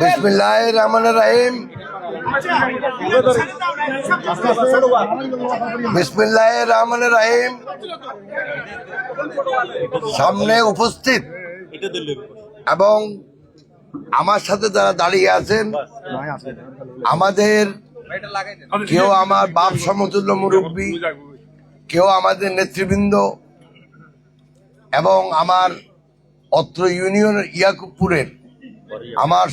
বিসমিল্লাহির রহমানির রহিম। বিসমিল্লাহির রহমানির রহিম। সামনে উপস্থিত এবং আমার সাথে যারা দাঁড়িয়ে আছেন, আমাদের কেউ আমার বাপ সমতুল্য মুরব্বী, কেউ আমাদের নেতৃবৃন্দ এবং আমার অত্র ইউনিয়নের ইয়াকুবপুরের আমার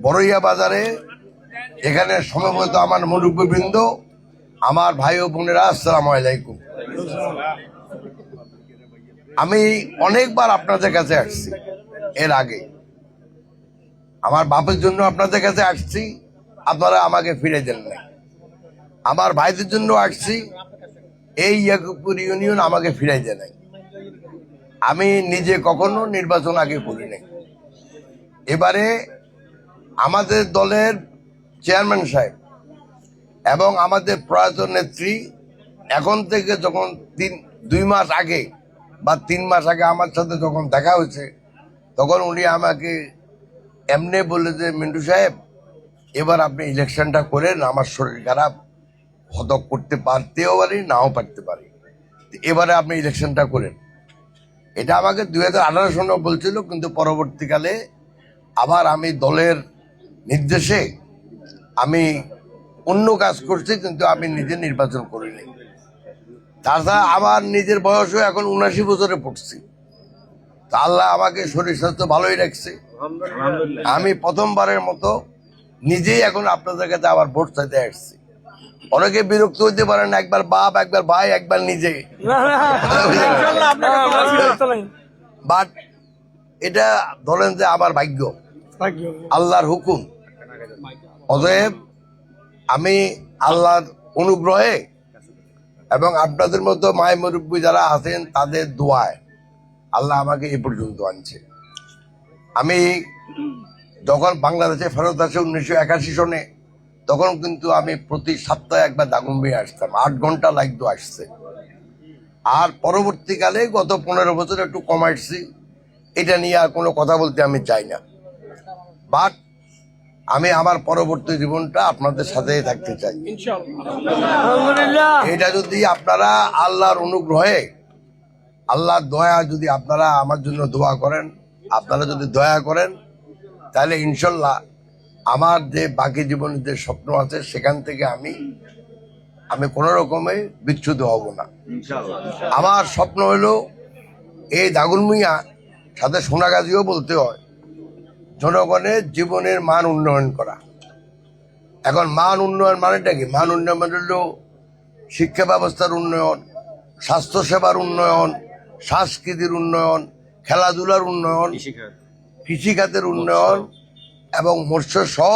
বড়ইয়া বাজারে এখানে সমবেত আমার মুরব্বীবৃন্দ, আমার ভাই ও বোনেরা, আসসালামু আলাইকুম। আমি অনেকবার আপনাদের কাছে আসছি, এর আগে আমার বাপের জন্য আপনাদের কাছে আসছি, আপনারা আমাকে ফিরে দেন না। আমার ভাইদের জন্য আসছি, এই ইয়াকুবপুর ইউনিয়ন আমাকে ফিরাই দেয় নাই। আমি নিজে কখনো নির্বাচন আগে করি নাই। এবারে আমাদের দলের চেয়ারম্যান সাহেব এবং আমাদের প্রয়াত নেত্রী এখন থেকে যখন 2 মাস আগে বা 3 মাস আগে আমার সাথে যখন দেখা হয়েছে, তখন উনি আমাকে এমনি বলে যে, মিন্টু সাহেব, এবার আপনি ইলেকশনটা করেন, আমার শরীর খারাপ, হতক করতে পারতেও পারি, নাও পারতে পারি, এবারে আপনি ইলেকশনটা করেন। এটা আমাকে 2018 সনে বলছিল, কিন্তু পরবর্তীকালে আবার আমি দলের নির্দেশে আমি অন্য কাজ করছি, কিন্তু আমি নিজে নির্বাচন করিনি। তাছাড়া আমার নিজের বয়সও এখন 79 বছরে পড়ছি। তা আল্লাহ আমাকে শরীর স্বাস্থ্য ভালোই রাখছে। আমি প্রথমবারের মতো নিজেই এখন আপনাদের কাছে আবার ভোট চাইতে আসছি। অনেকে বিরক্ত হইতে পারেন, একবার বাপ, একবার ভাই, একবার নিজে, বাট এটা ধরেন যে আমার ভাগ্য, আল্লাহর হুকুম। অতএব আমি আল্লাহর অনুগ্রহে এবং আপনাদের মতো মায় মুরব্বী যারা আছেন তাদের দোয়ায় আল্লাহ আমাকে এ পর্যন্ত আনছে। আমি যখন বাংলাদেশে ফেরত আসে 1981 সনে, তখন কিন্তু আমি প্রতি সপ্তাহে একবার দাগনভূঞা আসতাম, 8 ঘন্টা লাগতো আসছে। আর পরবর্তীকালে গত 15 বছর একটু কমাইছি, এটা নিয়ে আর কোনো কথা বলতে আমি চাই না। বাট আমি আমার পরবর্তী জীবনটা আপনাদের সাথে থাকতে চাই। এটা যদি আপনারা আল্লাহর অনুগ্রহে, আল্লাহর দয়া, যদি আপনারা আমার জন্য দোয়া করেন, আপনারা যদি দয়া করেন, তাহলে ইনশাল্লাহ আমার যে বাকি জীবনের যে স্বপ্ন আছে, সেখান থেকে আমি কোনো রকমে বিচ্যুত হব না। আমার স্বপ্ন হলো এই দাগনভূঞা সাথে সোনাগাজীও বলতে হয়, জনগণের জীবনের মান উন্নয়ন করা। এখন মান উন্নয়ন মানেটা কি? মান উন্নয়ন মানে হলো শিক্ষা ব্যবস্থার উন্নয়ন, স্বাস্থ্যসেবার উন্নয়ন, সংস্কৃতির উন্নয়ন, খেলাধুলার উন্নয়ন, কৃষিখাতের উন্নয়ন এবং মৎস্য সহ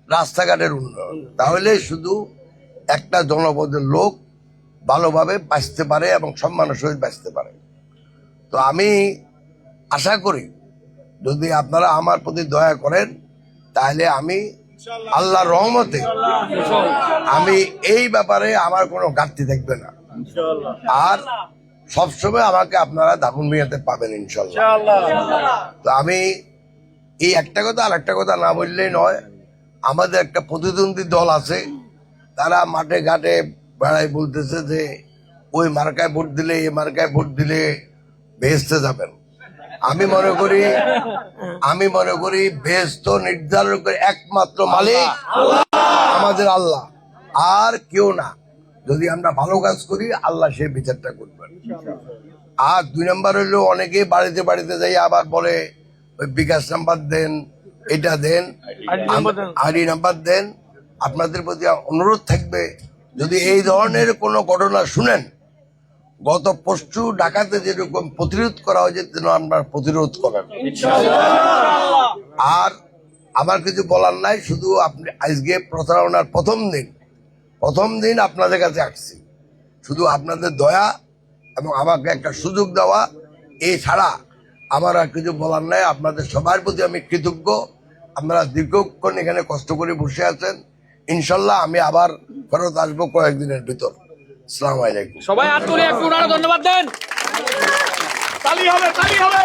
রাস্তাঘাটের উন্নয়ন। তাহলে শুধু একটা জনপদের লোক ভালোভাবে বাঁচতে পারে এবং সম্মানের সহিত বাঁচতে পারে। তো আমি আশা করি যদি আপনারা আমার প্রতি দয়া করেন, তাহলে আমি আল্লাহর রহমতে আমি এই ব্যাপারে আমার কোনো ঘাটতি থাকবে না। আর সবসময় আমাকে আপনারা দাগনভূঞাতে পাবেন ইনশাল্লাহ। তো আমি এই একটা কথা আর একটা কথা না বললেই নয়। আমাদের একটা প্রতিদ্বন্দ্বী দল আছে, তারা মাঠে ঘাটে বেড়ায় বলতেছে যে ওই মার্কায় ভোট দিলে, এই মার্কায় ভোট দিলে বেহেশতে যাবেন। আমি মনে করি বেহেশত নির্ধারণ করে একমাত্র মালিক আমাদের আল্লাহ, আর কেউ না। যদি আমরা ভালো কাজ করি, আল্লাহ সে বিচারটা করবেন। আর 2 নম্বর হইলো, অনেকেই বাড়িতে বাড়িতে যাই আবার বলে ওই বিকাশ নাম্বার দেন, এটা দেন, আইডি নাম্বার দেন। আপনাদের প্রতি অনুরোধ থাকবে, যদি এই ধরনের কোনো ঘটনা শুনেন, গত পরশু ঢাকাতে যেরকম প্রতিরোধ করা হয়েছে, যেন আমরা প্রতিরোধ করেন। আর আমার কিছু বলার নাই, শুধু আপনি আজকে প্রচারণার প্রথম দিন আপনাদের কাছে আসছি, শুধু আপনাদের দয়া এবং আমাকে একটা সুযোগ দেওয়া, এই ছাড়া আমার আর কিছু বলার নাই। আপনাদের সবার প্রতি আমি কৃতজ্ঞ। আপনারা দীর্ঘক্ষণ এখানে কষ্ট করে বসে আছেন। ইনশাল্লাহ আমি আবার ফেরত আসবো কয়েকদিনের ভিতর। আসসালামু আলাইকুম। সবাই হাত তুলে একটু ধন্যবাদ দেন। তালি হবে, তালি হবে।